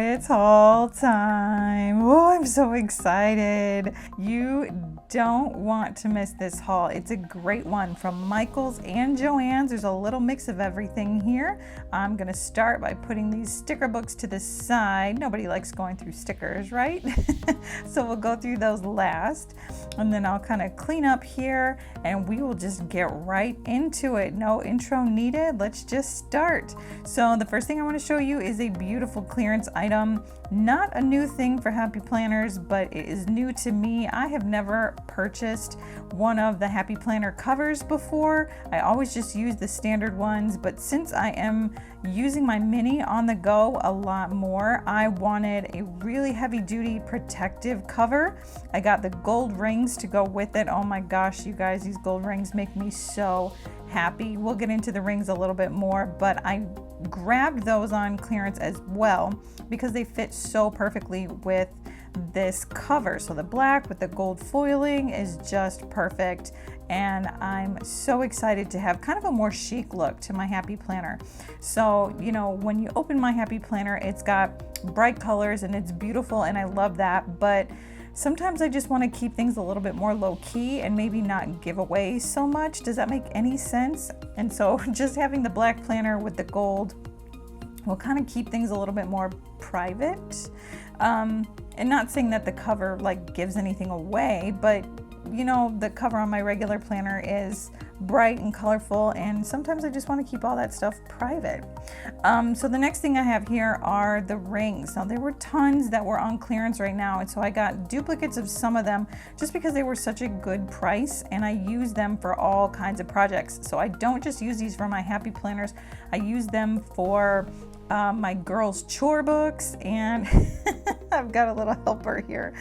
it's haul time. Oh, I'm so excited. You don't want to miss this haul. It's a great one from Michaels and Joann's. There's a little mix of everything here. I'm gonna start by putting these sticker books to the side. Nobody likes going through stickers, right? So we'll go through those last, and then I'll kind of clean up here and we will just get right into it. No intro needed. Let's just start. So the first thing I want to show you is a beautiful clearance item. Not a new thing for Happy Planners, but it is new to me. I have never purchased one of the Happy Planner covers before. I always just use the standard ones, but since I am using my mini on the go a lot more, I wanted a really heavy duty protective cover. I got the gold rings to go with it. Oh my gosh, you guys, these gold rings make me so happy. We'll get into the rings a little bit more, but I grabbed those on clearance as well because they fit so perfectly with this cover. So the black with the gold foiling is just perfect, and I'm so excited to have kind of a more chic look to my Happy Planner. So, you know, when you open my Happy Planner, it's got bright colors and it's beautiful, and I love that, but sometimes I just want to keep things a little bit more low-key and maybe not give away so much. Does that make any sense? And so just having the black planner with the gold will kind of keep things a little bit more private. And not saying that the cover like gives anything away, but you know, the cover on my regular planner is bright and colorful, and sometimes I just want to keep all that stuff private. So the next thing I have here are the rings. Now there were tons that were on clearance right now, and so I got duplicates of some of them just because they were such a good price, and I use them for all kinds of projects. So I don't just use these for my Happy Planners, I use them for my girls' chore books, and I've got a little helper here.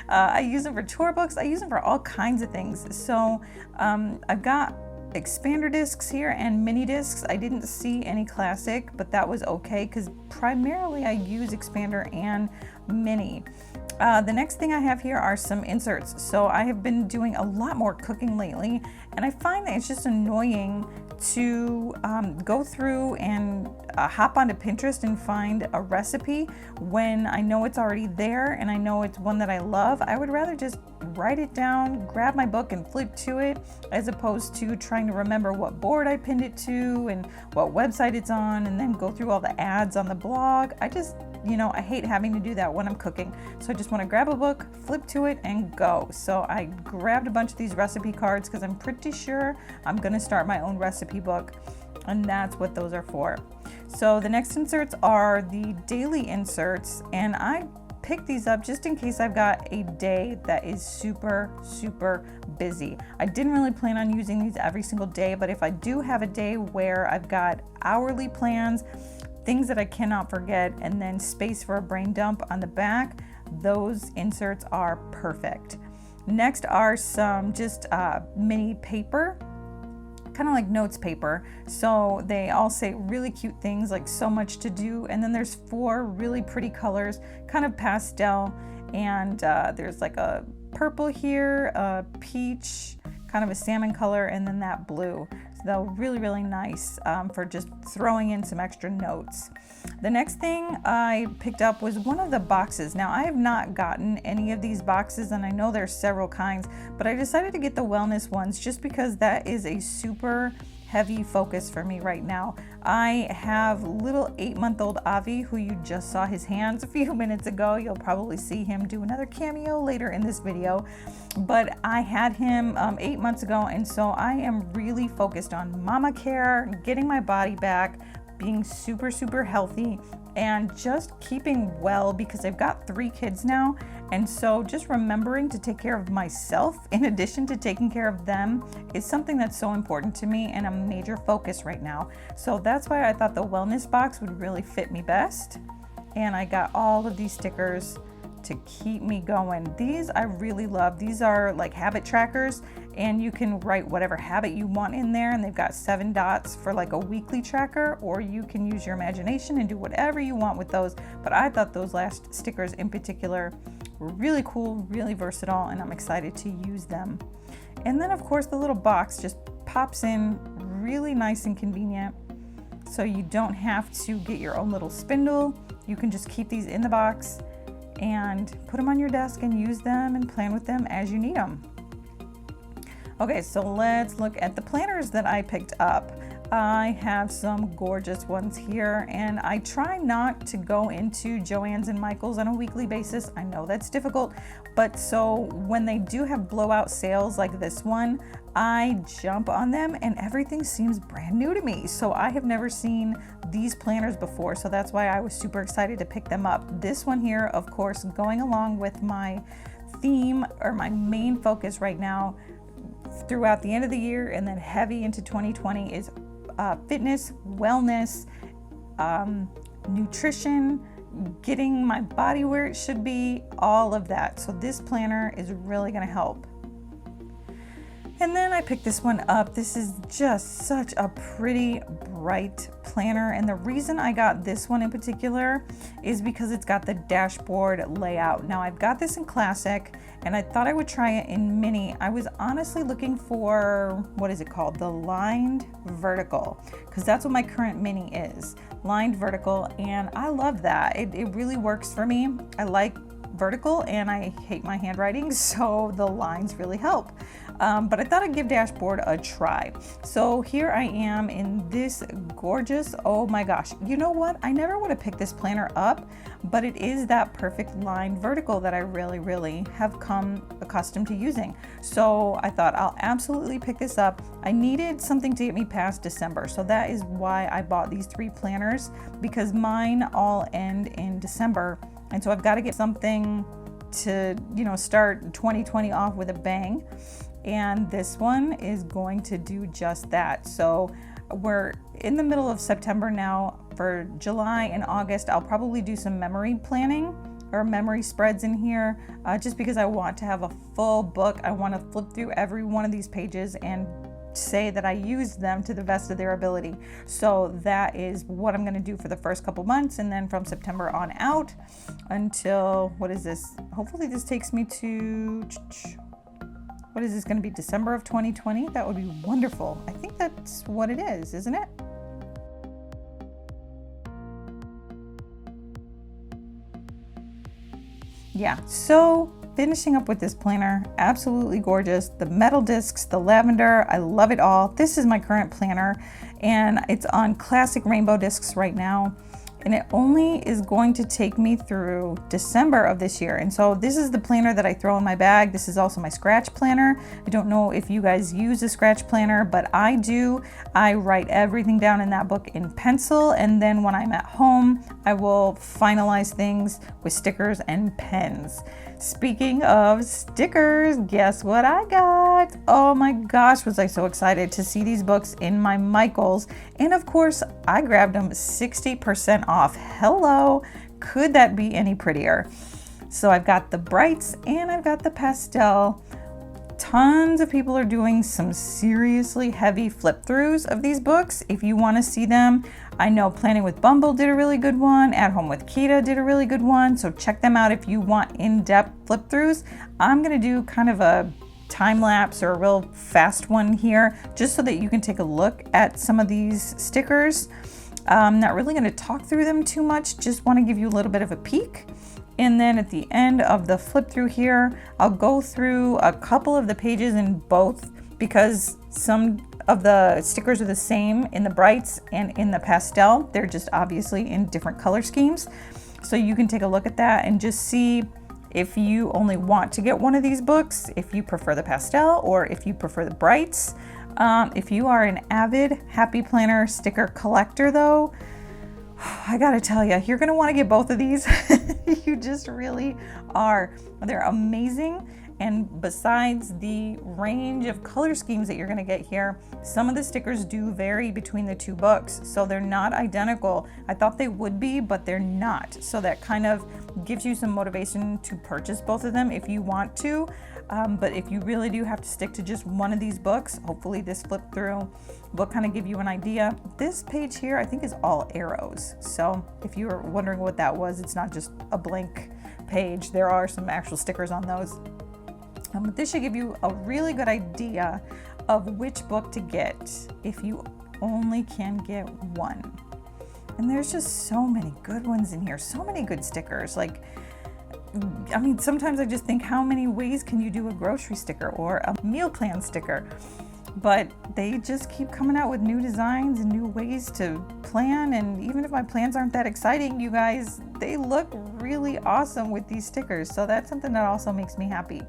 I use them for chore books. I use them for all kinds of things. So I've got expander discs here and mini discs. I didn't see any classic, but that was okay because primarily I use expander and mini. The next thing I have here are some inserts. So I have been doing a lot more cooking lately, and I find that it's just annoying to go through and hop onto Pinterest and find a recipe when I know it's already there and I know it's one that I love. I would rather just write it down, grab my book and flip to it, as opposed to trying to remember what board I pinned it to and what website it's on, and then go through all the ads on the blog. I just, you know, I hate having to do that when I'm cooking. So I just want to grab a book, flip to it, and go. So I grabbed a bunch of these recipe cards because I'm pretty sure I'm going to start my own recipe book, and that's what those are for. So the next inserts are the daily inserts, and I picked these up just in case I've got a day that is super busy. I didn't really plan on using these every single day, but if I do have a day where I've got hourly plans, things that I cannot forget, and then space for a brain dump on the back, those inserts are perfect. Next are some just mini paper, kind of like notes paper. So they all say really cute things like so much to do, and then there's 4 really pretty colors, kind of pastel, and there's like a purple here, a peach, kind of a salmon color, and then that blue. So they're really nice for just throwing in some extra notes. The next thing I picked up was one of the boxes. Now I have not gotten any of these boxes, and I know there's several kinds, but I decided to get the wellness ones just because that is a super heavy focus for me right now. I have little 8-month-old Avi, who you just saw his hands a few minutes ago. You'll probably see him do another cameo later in this video, but I had him 8 months ago, and so I am really focused on mama care, getting my body back, being super healthy, and just keeping well because I've got 3 kids now, and so just remembering to take care of myself in addition to taking care of them is something that's so important to me and a major focus right now. So that's why I thought the wellness box would really fit me best, and I got all of these stickers to keep me going. These I really love. These are like habit trackers, and you can write whatever habit you want in there, and they've got 7 dots for like a weekly tracker, or you can use your imagination and do whatever you want with those. But I thought those last stickers in particular were really cool, really versatile, and I'm excited to use them. And then of course the little box just pops in really nice and convenient, so you don't have to get your own little spindle You can just keep these in the box and put them on your desk and use them and plan with them as you need them. Okay, so let's look at the planners that I picked up. I have some gorgeous ones here, and I try not to go into Joann's and Michaels on a weekly basis. I know that's difficult, but so when they do have blowout sales like this one, I jump on them and everything seems brand new to me. So I have never seen these planners before, so that's why I was super excited to pick them up. This one here, of course, going along with my theme or my main focus right now throughout the end of the year and then heavy into 2020 is fitness, wellness, nutrition, getting my body where it should be, all of that. So this planner is really going to help. And then I picked this one up. This is just such a pretty bright planner. And the reason I got this one in particular is because it's got the dashboard layout. Now I've got this in classic and I thought I would try it in mini. I was honestly looking for, what is it called? The lined vertical, because that's what my current mini is, lined vertical. And I love that. It really works for me. I like vertical and I hate my handwriting, so the lines really help. But I thought I'd give dashboard a try. So here I am in this gorgeous, oh my gosh, you know what? I never would have picked this planner up, but it is that perfect line vertical that I really have come accustomed to using. So I thought I'll absolutely pick this up. I needed something to get me past December. So that is why I bought these 3 planners, because mine all end in December. And so I've got to get something to, start 2020 off with a bang. And this one is going to do just that. So we're in the middle of September now. For July and August, I'll probably do some memory planning or memory spreads in here, just because I want to have a full book. I want to flip through every one of these pages and say that I used them to the best of their ability. So that is what I'm going to do for the first couple months, and then from September on out until, what is this? Hopefully this takes me to, what is this going to be, December of 2020? That would be wonderful. I think that's what it is, isn't it? Yeah, so finishing up with this planner, absolutely gorgeous. The metal discs, the lavender, I love it all. This is my current planner and it's on classic rainbow discs right now. And it only is going to take me through December of this year. And so this is the planner that I throw in my bag. This is also my scratch planner. I don't know if you guys use a scratch planner, but I do. I write everything down in that book in pencil. And then when I'm at home, I will finalize things with stickers and pens. Speaking of stickers, guess what I got? Oh my gosh, was I so excited to see these books in my Michaels. And of course, I grabbed them 60% off. Hello, could that be any prettier? So I've got the brights and I've got the pastel. Tons of people are doing some seriously heavy flip throughs of these books. If you want to see them, I know Planning with Bumble did a really good one. At Home with Kita did a really good one. So check them out if you want in-depth flip throughs. I'm going to do kind of a time lapse or a real fast one here, just so that you can take a look at some of these stickers. I'm not really going to talk through them too much. Just want to give you a little bit of a peek. And then at the end of the flip through here, I'll go through a couple of the pages in both, because some of the stickers are the same in the brights and in the pastel. They're just obviously in different color schemes. So you can take a look at that and just see if you only want to get one of these books, if you prefer the pastel or if you prefer the brights. If you are an avid Happy Planner sticker collector though, I gotta tell you, you're gonna want to get both of these. You just really are. They're amazing. And besides the range of color schemes that you're gonna get here, some of the stickers do vary between the 2 books. So they're not identical. I thought they would be, but they're not. So that kind of gives you some motivation to purchase both of them if you want to. But if you really do have to stick to just one of these books, hopefully this flip through will kind of give you an idea. This page here, I think, is all arrows. So if you were wondering what that was, it's not just a blank page. There are some actual stickers on those. But this should give you a really good idea of which book to get if you only can get one. And there's just so many good ones in here, so many good stickers. Like, I mean, sometimes I just think, how many ways can you do a grocery sticker or a meal plan sticker? But they just keep coming out with new designs and new ways to plan. And even if my plans aren't that exciting, you guys, they look really awesome with these stickers. So that's something that also makes me happy.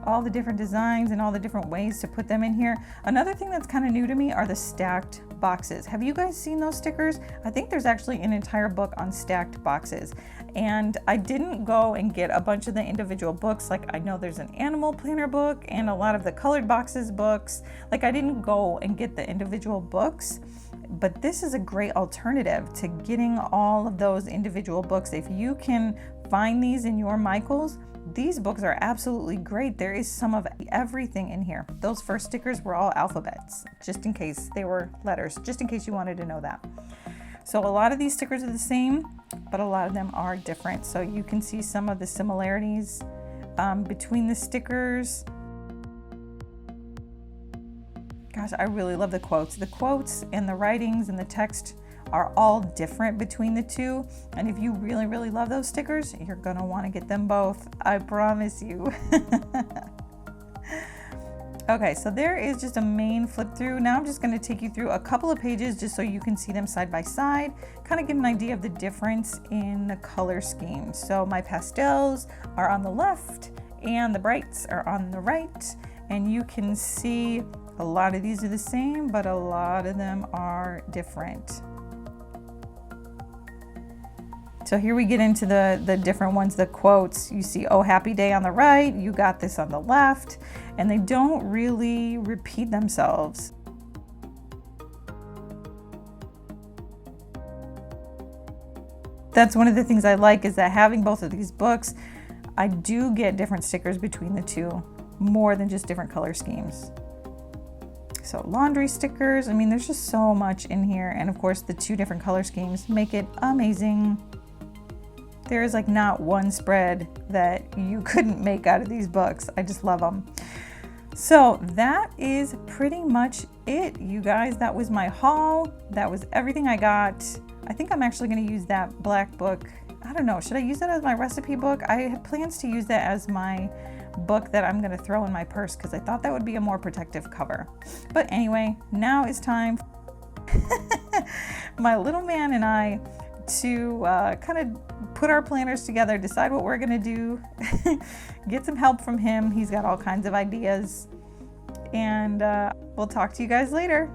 All the different designs and all the different ways to put them in here. Another thing that's kind of new to me are the stacked boxes. Have you guys seen those stickers? I think there's actually an entire book on stacked boxes. And I didn't go and get a bunch of the individual books. Like, I know there's an animal planner book and a lot of the colored boxes books. Like, I didn't go and get the individual books, but this is a great alternative to getting all of those individual books. If you can find these in your Michaels, these books are absolutely great. There is some of everything in here. Those first stickers were all alphabets, just in case they were letters, just in case you wanted to know that. So a lot of these stickers are the same, but a lot of them are different. So you can see some of the similarities between the stickers. Gosh, I really love the quotes. The quotes and the writings and the text are all different between the two. And if you really, really love those stickers, you're gonna wanna get them both. I promise you. Okay, so there is just a main flip through. Now I'm just gonna take you through a couple of pages just so you can see them side by side, kind of get an idea of the difference in the color scheme. So my pastels are on the left and the brights are on the right. And you can see a lot of these are the same, but a lot of them are different. So here we get into the different ones, the quotes. You see, "Oh, happy day" on the right, "You got this" on the left, and they don't really repeat themselves. That's one of the things I like, is that having both of these books, I do get different stickers between the two, more than just different color schemes. So laundry stickers, I mean, there's just so much in here. And of course, the two different color schemes make it amazing. There is like not one spread that you couldn't make out of these books. I just love them. So that is pretty much it, you guys. That was my haul. That was everything I got. I think I'm actually going to use that black book. I don't know, should I use that as my recipe book? I had plans to use that as my book that I'm going to throw in my purse because I thought that would be a more protective cover. But anyway, now it's time my little man and I to kind of put our planners together, decide what we're gonna do, get some help from him. He's got all kinds of ideas, and we'll talk to you guys later.